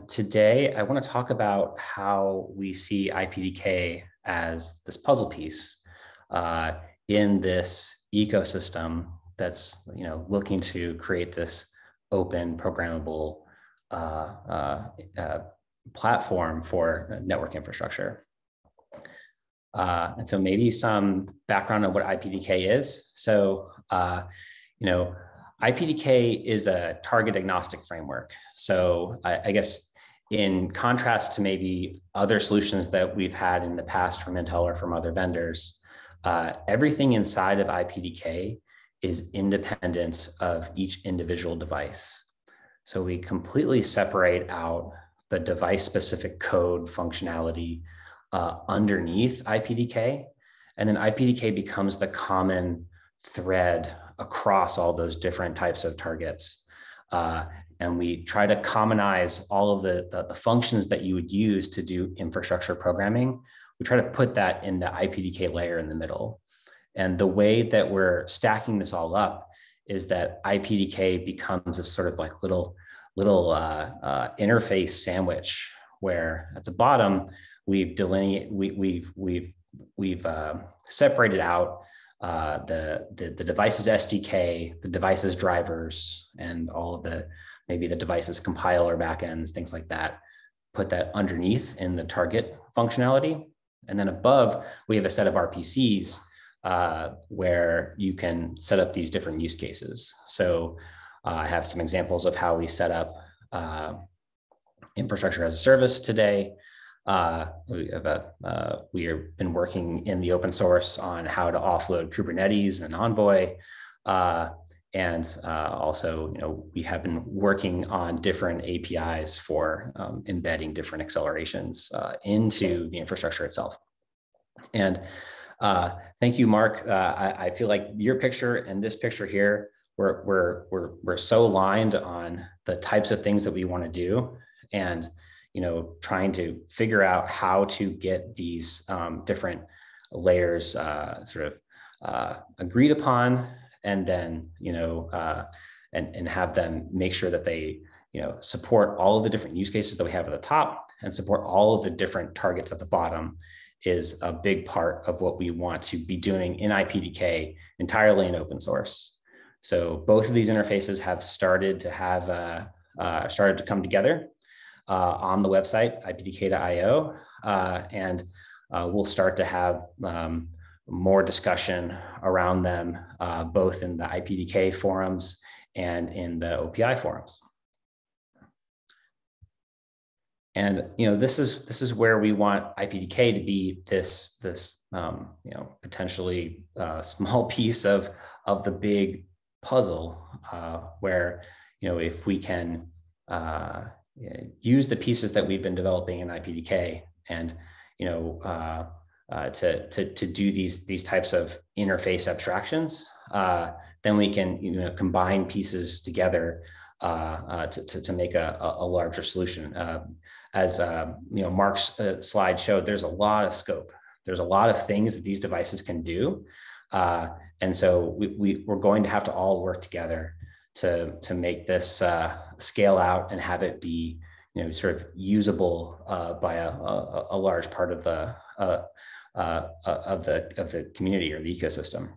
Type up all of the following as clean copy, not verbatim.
today I want to talk about how we see IPDK as this puzzle piece in this ecosystem that's looking to create this open programmable platform for network infrastructure. And so maybe some background on what IPDK is. So, IPDK is a target agnostic framework. So I guess in contrast to maybe other solutions that we've had in the past from Intel or from other vendors, everything inside of IPDK is independent of each individual device. So we completely separate out the device-specific code functionality underneath IPDK, and then IPDK becomes the common thread across all those different types of targets. And we try to commonize all of the functions that you would use to do infrastructure programming. We try to put that in the IPDK layer in the middle. And the way that we're stacking this all up is that IPDK becomes a sort of like little interface sandwich, where at the bottom we've separated out the device's SDK, the device's drivers, and all of maybe the device's compiler backends, things like that. Put that underneath in the target functionality, and then above we have a set of RPCs where you can set up these different use cases. So I have some examples of how we set up infrastructure as a service today. We have been working in the open source on how to offload Kubernetes and Envoy. And also, we have been working on different APIs for embedding different accelerations into the infrastructure itself. And thank you, Mark. I feel like your picture and this picture here, we're so aligned on the types of things that we want to do, and trying to figure out how to get these different layers sort of agreed upon, and then and have them make sure that they support all of the different use cases that we have at the top and support all of the different targets at the bottom, is a big part of what we want to be doing in IPDK entirely in open source. So both of these interfaces have started to come together on the website, ipdk.io, and we'll start to have more discussion around them, both in the IPDK forums and in the OPI forums. And this is where we want IPDK to be this potentially small piece of the big puzzle, where if we can use the pieces that we've been developing in IPDK and to do these types of interface abstractions, then we can combine pieces together to make a larger solution. As Mark's slide showed, there's a lot of scope. There's a lot of things that these devices can do, and so we're going to have to all work together to make this scale out and have it be sort of usable by a large part of the community or the ecosystem.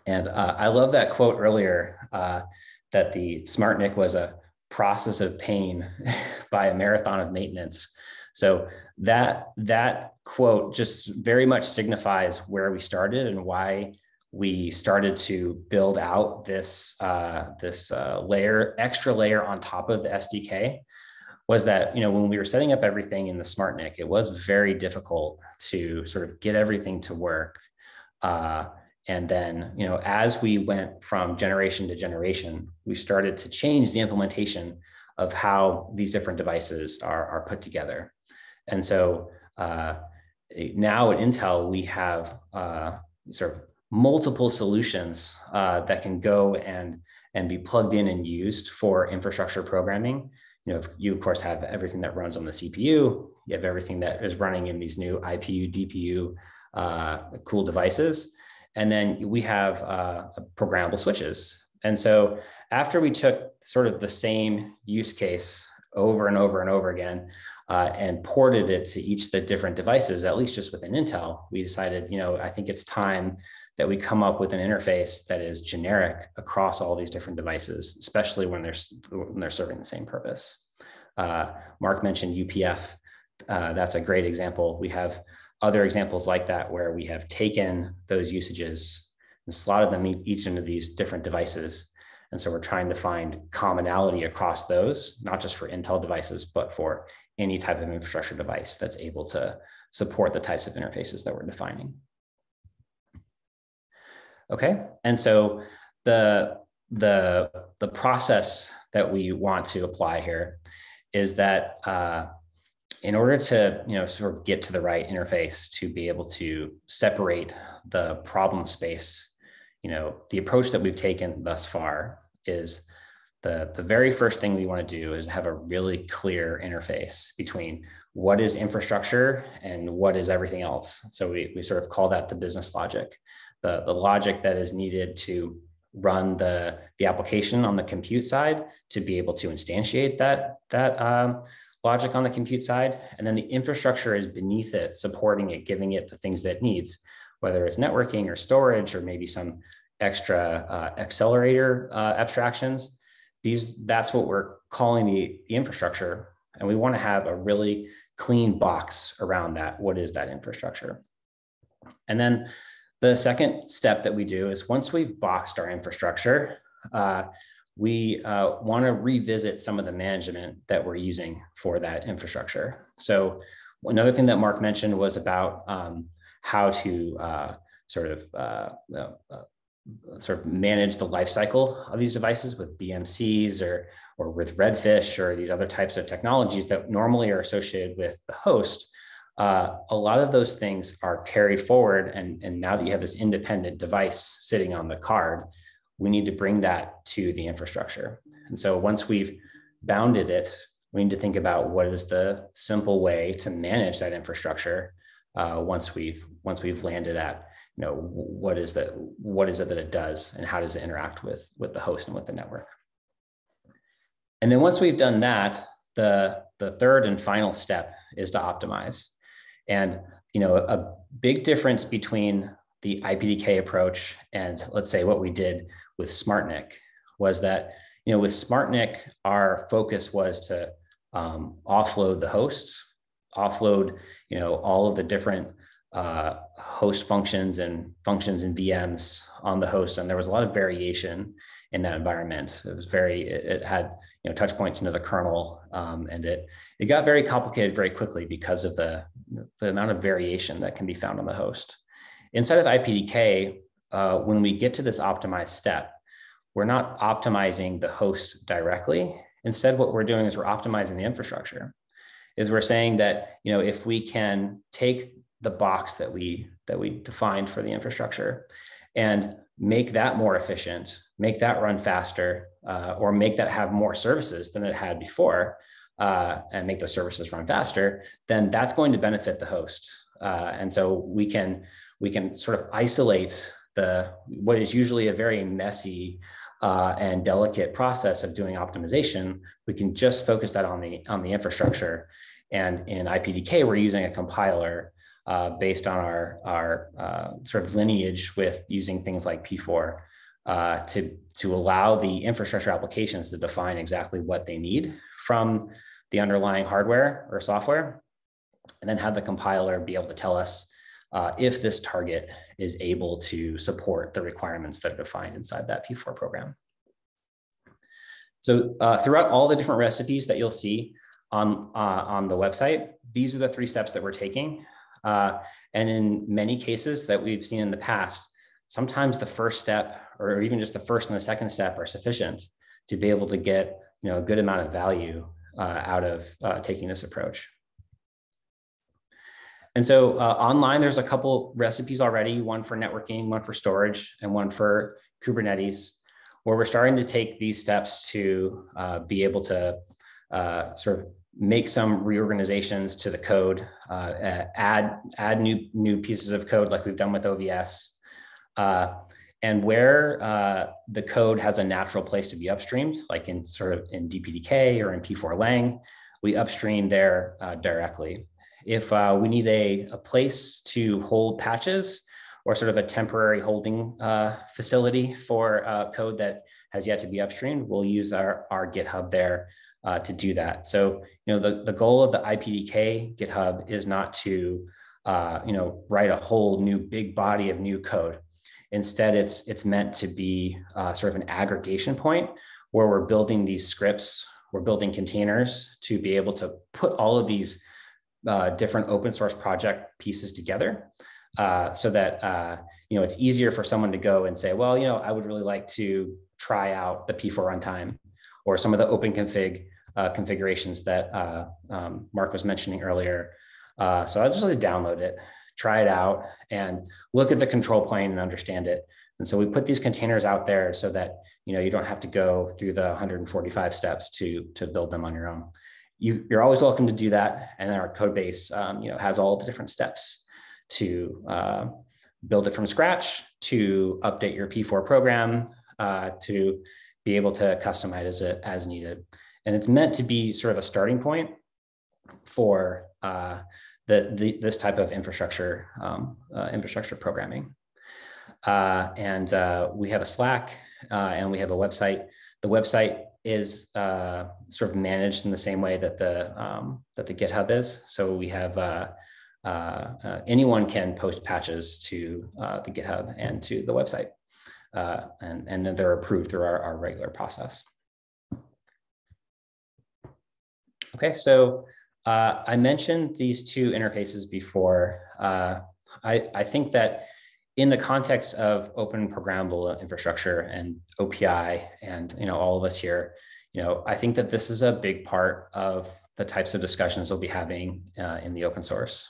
And I love that quote earlier, that the SmartNIC was a process of pain by a marathon of maintenance. So that quote just very much signifies where we started and why we started to build out this extra layer on top of the SDK. Was that when we were setting up everything in the SmartNIC, it was very difficult to sort of get everything to work. And then, as we went from generation to generation, we started to change the implementation of how these different devices are put together. And so now at Intel, we have sort of multiple solutions that can go and be plugged in and used for infrastructure programming. You of course have everything that runs on the CPU. You have everything that is running in these new IPU, DPU cool devices. And then we have programmable switches. And so after we took sort of the same use case over and over and over again, and ported it to each of the different devices, at least just within Intel, we decided, I think it's time that we come up with an interface that is generic across all these different devices, especially when they're serving the same purpose. Mark mentioned UPF. That's a great example. We have other examples like that where we have taken those usages and slotted them each into these different devices. And so we're trying to find commonality across those, not just for Intel devices, but for any type of infrastructure device that's able to support the types of interfaces that we're defining. Okay, and so the process that we want to apply here is that in order to sort of get to the right interface to be able to separate the problem space, the approach that we've taken thus far is the very first thing we want to do is have a really clear interface between what is infrastructure and what is everything else. So we sort of call that the business logic, the logic that is needed to run the application on the compute side to be able to instantiate that logic on the compute side. And then the infrastructure is beneath it, supporting it, giving it the things that it needs, whether it's networking or storage or maybe some extra accelerator abstractions. That's what we're calling the infrastructure. And we want to have a really clean box around that. What is that infrastructure? And then the second step that we do is once we've boxed our infrastructure, we want to revisit some of the management that we're using for that infrastructure. So another thing that Mark mentioned was about how to sort of manage the life cycle of these devices with BMCs or with Redfish or these other types of technologies that normally are associated with the host. A lot of those things are carried forward. And now that you have this independent device sitting on the card, we need to bring that to the infrastructure. And so once we've bounded it, we need to think about what is the simple way to manage that infrastructure once we've landed at, what is it that it does and how does it interact with the host and with the network. And then once we've done that, the third and final step is to optimize. And a big difference between the IPDK approach and let's say what we did with SmartNIC was that with SmartNIC, our focus was to offload the host, offload all of the different host functions and VMs on the host, and there was a lot of variation in that environment. It had touch points into the kernel, and it got very complicated very quickly because of the amount of variation that can be found on the host. Inside of IPDK, when we get to this optimized step, we're not optimizing the host directly. Instead, what we're doing is we're optimizing the infrastructure. Is we're saying that if we can take the box that we defined for the infrastructure and make that more efficient, make that run faster, or make that have more services than it had before, and make the services run faster, then that's going to benefit the host. And so we can sort of isolate what is usually a very messy and delicate process of doing optimization. We can just focus that on the infrastructure. And in IPDK, we're using a compiler based on our sort of lineage with using things like P4 to allow the infrastructure applications to define exactly what they need from the underlying hardware or software, and then have the compiler be able to tell us if this target is able to support the requirements that are defined inside that P4 program. So throughout all the different recipes that you'll see on the website, these are the 3 steps that we're taking. And in many cases that we've seen in the past, sometimes the first step or even just the first and the second step are sufficient to be able to get a good amount of value out of taking this approach. And so online, there's a couple recipes already, one for networking, one for storage, and one for Kubernetes, where we're starting to take these steps to be able to sort of make some reorganizations to the code, add new pieces of code like we've done with OVS, And where the code has a natural place to be upstreamed, like in sort of in DPDK or in P4 Lang, we upstream there directly. If we need a place to hold patches or sort of a temporary holding facility for code that has yet to be upstreamed, we'll use our GitHub there to do that. So, the goal of the IPDK GitHub is not to, write a whole new big body of new code. Instead, it's meant to be sort of an aggregation point where we're building these scripts, we're building containers to be able to put all of these different open source project pieces together so that it's easier for someone to go and say, well, I would really like to try out the P4 runtime or some of the open config configurations that Mark was mentioning earlier. So I'll just really download it, try it out, and look at the control plane and understand it. And so we put these containers out there so that you don't have to go through the 145 steps to build them on your own. You're always welcome to do that, and our code base has all the different steps to build it from scratch, to update your P4 program, to be able to customize it as needed. And it's meant to be sort of a starting point for this type of infrastructure programming. And we have a Slack and we have a website. The website is sort of managed in the same way that the GitHub is. So we have anyone can post patches to the GitHub and to the website, and then they're approved through our regular process. Okay, so I mentioned these two interfaces before. I think that in the context of open programmable infrastructure and OPI and all of us here, I think that this is a big part of the types of discussions we'll be having in the open source.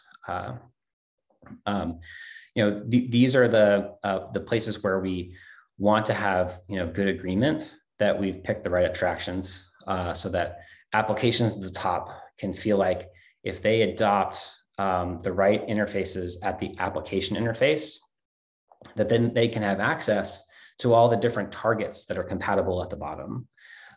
These are the places where we want to have good agreement that we've picked the right abstractions so that applications at the top can feel like if they adopt the right interfaces at the application interface, that then they can have access to all the different targets that are compatible at the bottom,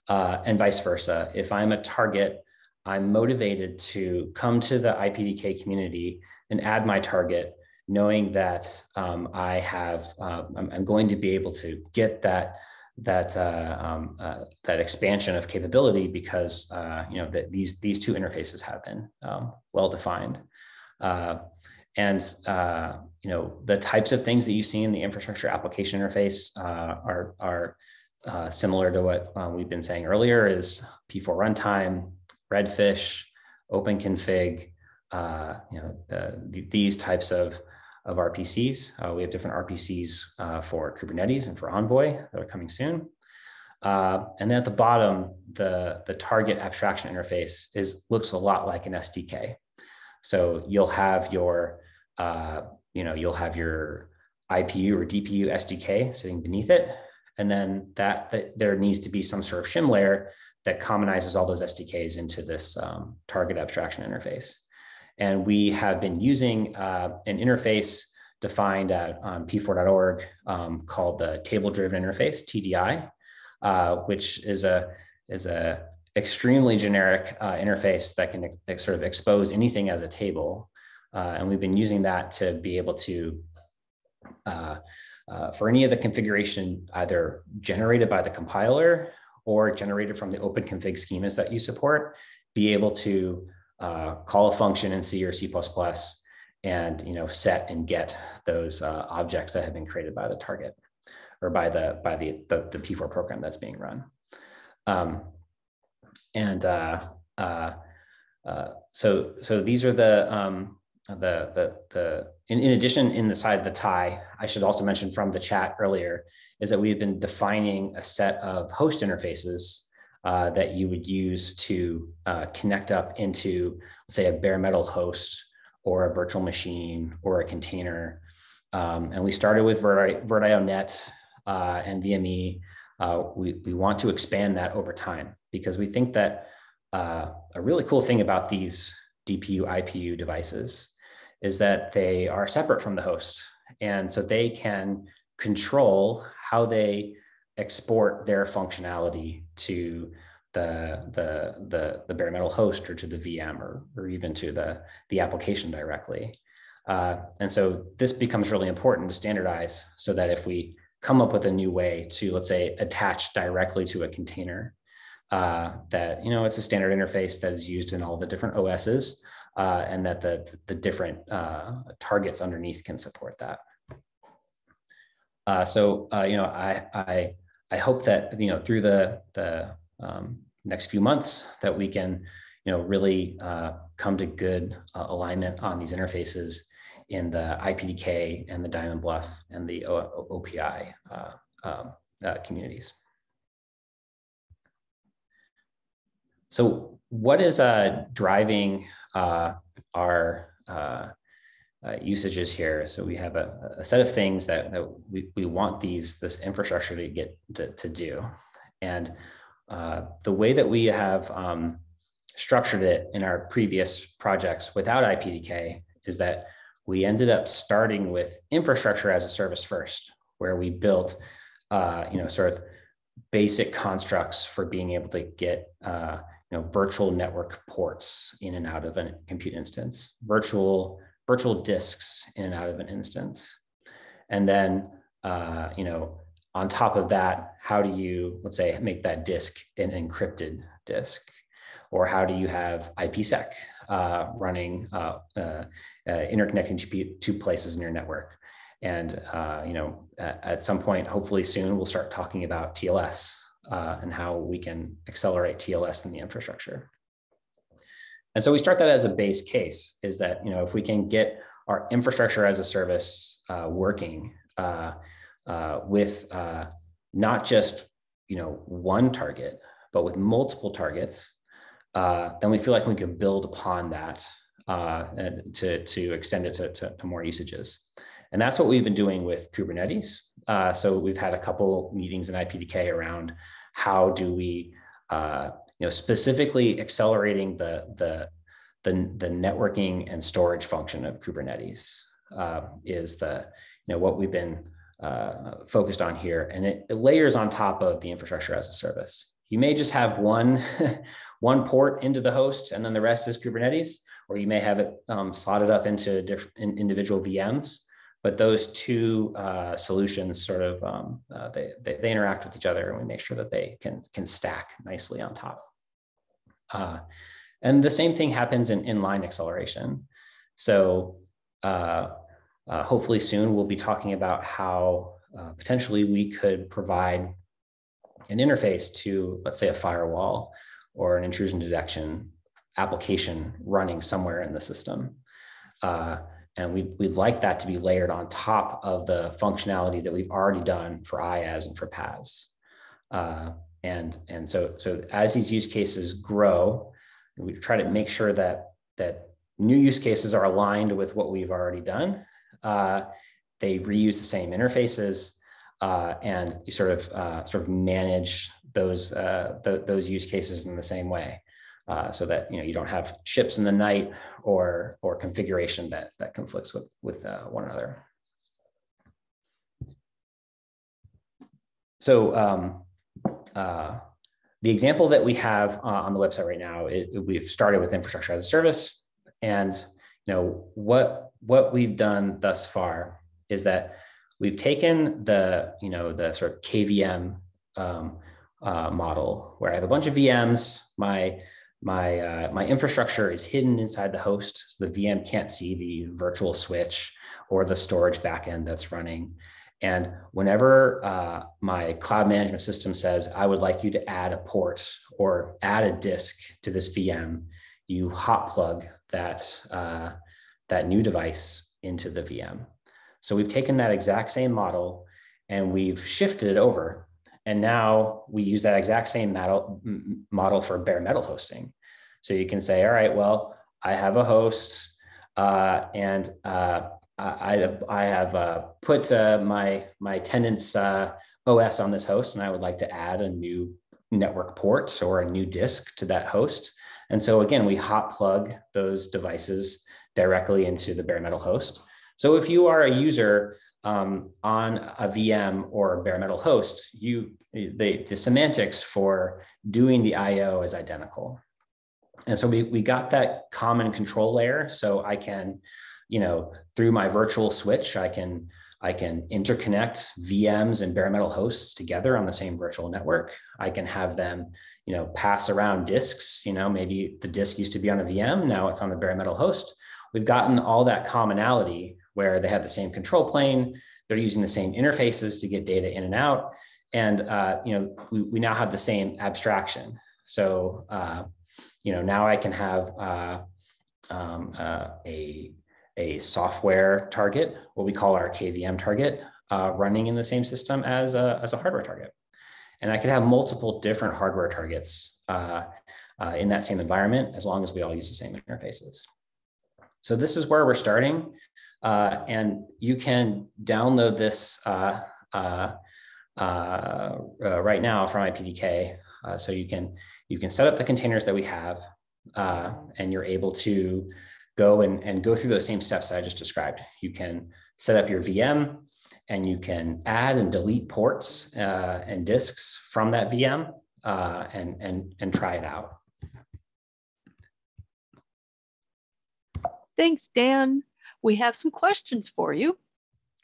and vice versa. If I'm a target, I'm motivated to come to the IPDK community and add my target, knowing that I'm going to be able to get that expansion of capability because that these two interfaces have been well defined, and the types of things that you see in the infrastructure application interface are similar to what we've been saying earlier: is P4 runtime, Redfish, Open Config, these types of RPCs. We have different RPCs for Kubernetes and for Envoy that are coming soon. And then at the bottom, the target abstraction interface looks a lot like an SDK. So you'll have your IPU or DPU SDK sitting beneath it, and then that there needs to be some sort of shim layer that commonizes all those SDKs into this target abstraction interface. And we have been using an interface defined at p4.org called the table-driven interface, TDI, which is a extremely generic interface that can sort of expose anything as a table. And we've been using that to be able to, for any of the configuration either generated by the compiler or generated from the open config schemas that you support, be able to call a function in C or C++ and set and get those objects that have been created by the target or by the P4 program that's being run. So these are in addition, inside the tie, I should also mention from the chat earlier, is that we've been defining a set of host interfaces that you would use to connect up into, let's say, a bare metal host or a virtual machine or a container. And we started with VirtIO.net and VME. We want to expand that over time because we think that a really cool thing about these DPU, IPU devices is that they are separate from the host. And so they can control how they export their functionality to the bare metal host or to the VM or even to the application directly. And so this becomes really important to standardize so that if we come up with a new way to, let's say, attach directly to a container, that, you know, it's a standard interface that is used in all the different OSs, and that the different targets underneath can support that. You know, I hope that, you know, through the next few months that we can, you know, really come to good alignment on these interfaces in the IPDK and the Diamond Bluff and the OPI communities. So what is driving our usages here? So we have a set of things that we want this infrastructure to get to do. And the way that we have structured it in our previous projects without IPDK is that we ended up starting with infrastructure as a service first, where we built you know, sort of basic constructs for being able to get you know, virtual network ports in and out of a compute instance, virtual disks in and out of an instance. And then, you know, on top of that, how do you, let's say, make that disk an encrypted disk? Or how do you have IPsec running, interconnecting two places in your network? And, you know, at some point, hopefully soon, we'll start talking about TLS and how we can accelerate TLS in the infrastructure. And so we start that as a base case, is that, you know, if we can get our infrastructure as a service working with not just, you know, one target, but with multiple targets, then we feel like we could build upon that and to extend it to more usages. And that's what we've been doing with Kubernetes. So we've had a couple meetings in IPDK around how do we, you know, specifically accelerating the networking and storage function of Kubernetes is you know, what we've been focused on here, and it layers on top of the infrastructure as a service. You may just have one port into the host, and then the rest is Kubernetes, or you may have it slotted up into different individual VMs. But those two solutions sort of they interact with each other, and we make sure that they can stack nicely on top. And the same thing happens in inline acceleration. So hopefully soon we'll be talking about how potentially we could provide an interface to, let's say, a firewall or an intrusion detection application running somewhere in the system. And we'd like that to be layered on top of the functionality that we've already done for IaaS and for PaaS. And so as these use cases grow, we try to make sure that new use cases are aligned with what we've already done. They reuse the same interfaces, and you sort of manage those use cases in the same way, so that, you know, you don't have ships in the night or configuration that conflicts with one another. So the example that we have on the website right now, we've started with infrastructure as a service, and, you know, what we've done thus far is that we've taken the sort of KVM model, where I have a bunch of VMs. My infrastructure is hidden inside the host, so the VM can't see the virtual switch or the storage backend that's running. And whenever my cloud management system says, I would like you to add a port or add a disk to this VM, you hot plug that new device into the VM. So we've taken that exact same model and we've shifted it over. And now we use that exact same model for bare metal hosting. So you can say, all right, well, I have a host and I have put my tenant's OS on this host, and I would like to add a new network port or a new disk to that host. And so again, we hot plug those devices directly into the bare metal host. So if you are a user on a VM or bare metal host, the semantics for doing the IO is identical. And so we got that common control layer. So I can, through my virtual switch, I can interconnect VMs and bare metal hosts together on the same virtual network. I can have them, pass around disks. Maybe the disk used to be on a VM, now it's on the bare metal host. We've gotten all that commonality where they have the same control plane, they're using the same interfaces to get data in and out, and we now have the same abstraction. So now I can have a software target, what we call our KVM target, running in the same system as a hardware target. And I could have multiple different hardware targets in that same environment, as long as we all use the same interfaces. So this is where we're starting. And you can download this right now from IPDK. So you can set up the containers that we have, and you're able to go and go through those same steps that I just described. You can set up your VM, and you can add and delete ports and disks from that VM and try it out. Thanks, Dan. We have some questions for you.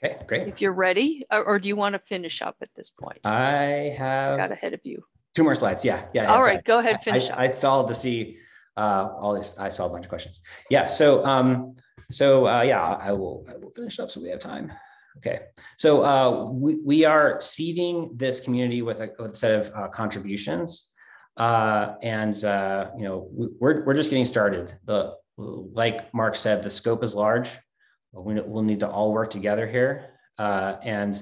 Okay, great. If you're ready, or do you want to finish up at this point? I got ahead of you. 2 more slides. Yeah. All right, go ahead, finish up. I stalled to see all this. I saw a bunch of questions. Yeah. So I will finish up so we have time. Okay. So we are seeding this community with a set of contributions, and we're just getting started. Like Mark said, the scope is large. We'll need to all work together here, and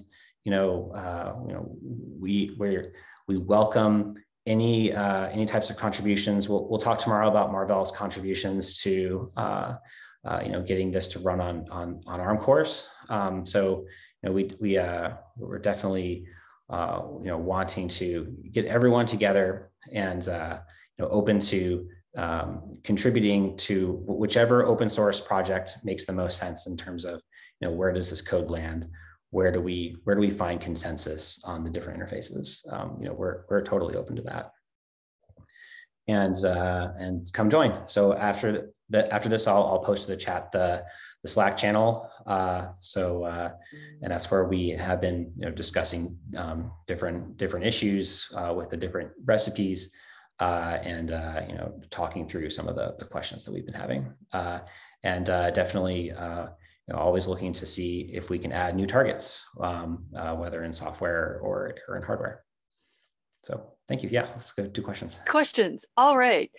we welcome any types of contributions. We'll talk tomorrow about Marvell's contributions to getting this to run on ARM cores. So we're definitely wanting to get everyone together and open to contributing to whichever open source project makes the most sense in terms of where does this code land, where do we find consensus on the different interfaces. We're totally open to that, and come join. So after this, I'll post to the chat the Slack channel. And that's where we have been discussing different issues with the different recipes. And talking through some of the questions that we've been having, and definitely always looking to see if we can add new targets, whether in software or in hardware. So thank you. Yeah, let's go do questions. Questions. All right.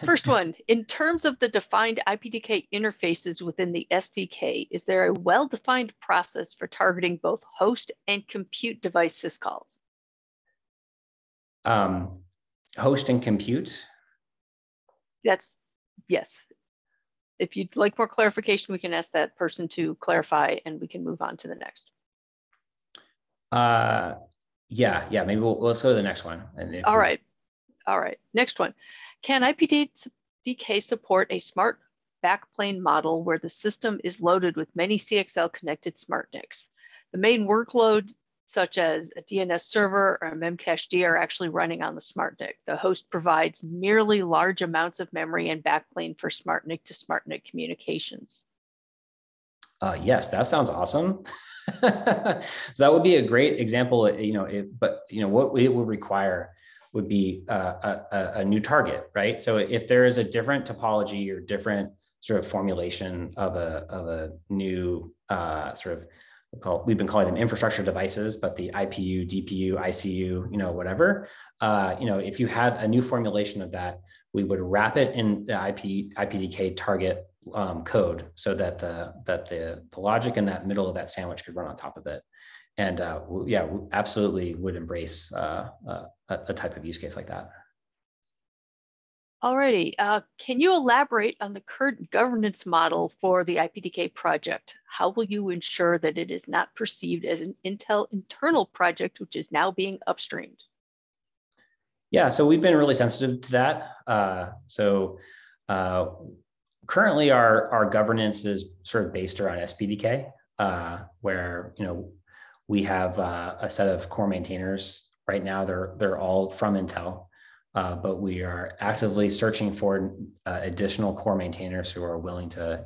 First one, in terms of the defined IPDK interfaces within the SDK, is there a well-defined process for targeting both host and compute device syscalls? Host and compute? Yes. If you'd like more clarification, we can ask that person to clarify and we can move on to the next. Yeah, maybe let's go to the next one. All right. Next one. Can IPDK support a smart backplane model where the system is loaded with many CXL connected smart NICs? The main workload, such as a DNS server or a Memcached, are actually running on the smart NIC. The host provides merely large amounts of memory and backplane for smart NIC to smart NIC communications. Yes, that sounds awesome. So that would be a great example, what it would require would be a new target, right? So if there is a different topology or different sort of formulation of a new we've been calling them infrastructure devices, but the IPU, DPU, ICU, whatever, if you had a new formulation of that, we would wrap it in the IPDK target code so that the logic in that middle of that sandwich could run on top of it. And yeah, we absolutely would embrace a type of use case like that. Alrighty, can you elaborate on the current governance model for the IPDK project? How will you ensure that it is not perceived as an Intel internal project, which is now being upstreamed? Yeah, so we've been really sensitive to that. Currently our governance is sort of based around SPDK. where, we have a set of core maintainers right now. They're all from Intel, but we are actively searching for additional core maintainers who are willing to,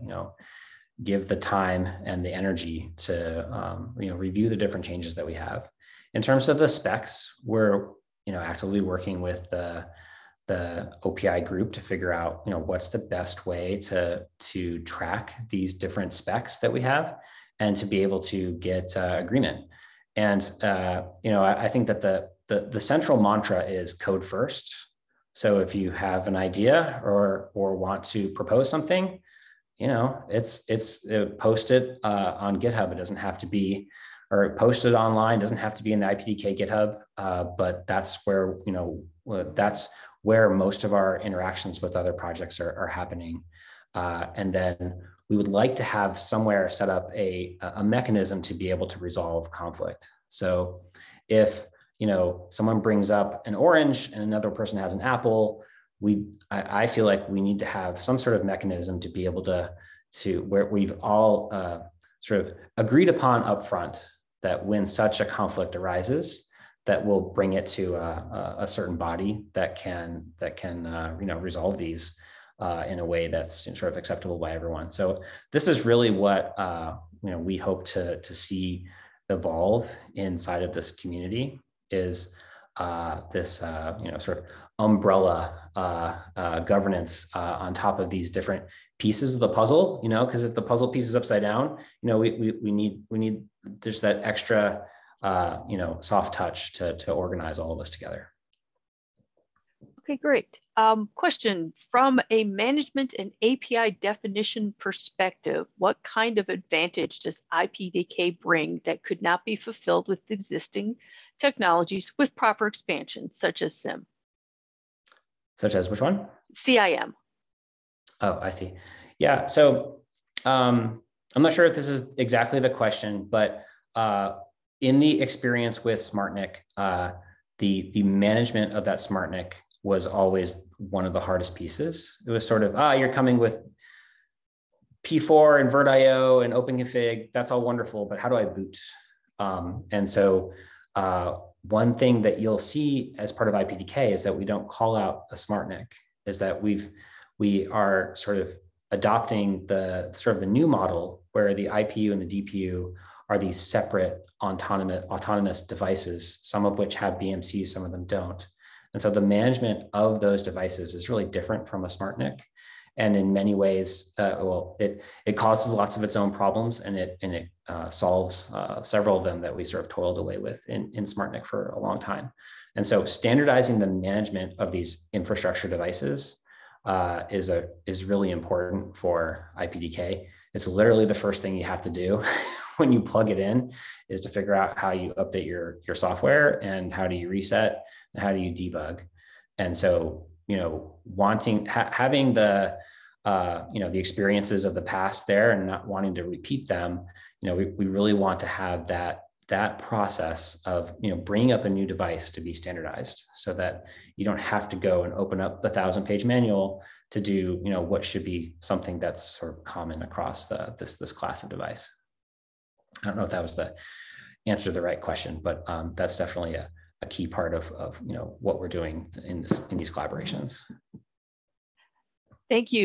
give the time and the energy to, review the different changes that we have. In terms of the specs, we're, actively working with the OPI group to figure out, what's the best way to track these different specs that we have and to be able to get agreement. And, I think that the central mantra is code first. So if you have an idea or want to propose something, it's post it on GitHub. It doesn't have to be, or posted online, doesn't have to be in the IPDK GitHub, but that's where, that's where most of our interactions with other projects are happening. And then we would like to have somewhere set up a mechanism to be able to resolve conflict. So if, someone brings up an orange and another person has an apple, I feel like we need to have some sort of mechanism to be able to where we've all sort of agreed upon upfront that when such a conflict arises, that will bring it to a certain body that can resolve these in a way that's sort of acceptable by everyone. So this is really what we hope to see evolve inside of this community, is this sort of umbrella governance on top of these different pieces of the puzzle. Because if the puzzle piece is upside down, we need there's that extra soft touch to organize all of us together. Okay, great. Question: from a management and API definition perspective, what kind of advantage does IPDK bring that could not be fulfilled with existing technologies with proper expansion, such as SIM? Such as which one? CIM. Oh, I see. Yeah. So I'm not sure if this is exactly the question, but in the experience with SmartNIC, the management of that SmartNIC was always one of the hardest pieces. It was sort of, you're coming with P4 and VirtIO and OpenConfig. That's all wonderful, but how do I boot? And so one thing that you'll see as part of IPDK is that we don't call out a SmartNIC, is that we are sort of adopting the new model where the IPU and the DPU are these separate autonomous devices, some of which have BMC, some of them don't. And so the management of those devices is really different from a SmartNIC. And in many ways, it causes lots of its own problems, and it solves several of them that we sort of toiled away with in SmartNIC for a long time. And so standardizing the management of these infrastructure devices is really important for IPDK. It's literally the first thing you have to do when you plug it in, is to figure out how you update your software, and how do you reset, and how do you debug. And so, having the experiences of the past there and not wanting to repeat them, we really want to have that process of, bringing up a new device to be standardized, so that you don't have to go and open up the 1,000-page manual to do, what should be something that's sort of common across this class of device. I don't know if that was the answer to the right question, but that's definitely a key part of what we're doing in these collaborations. Thank you.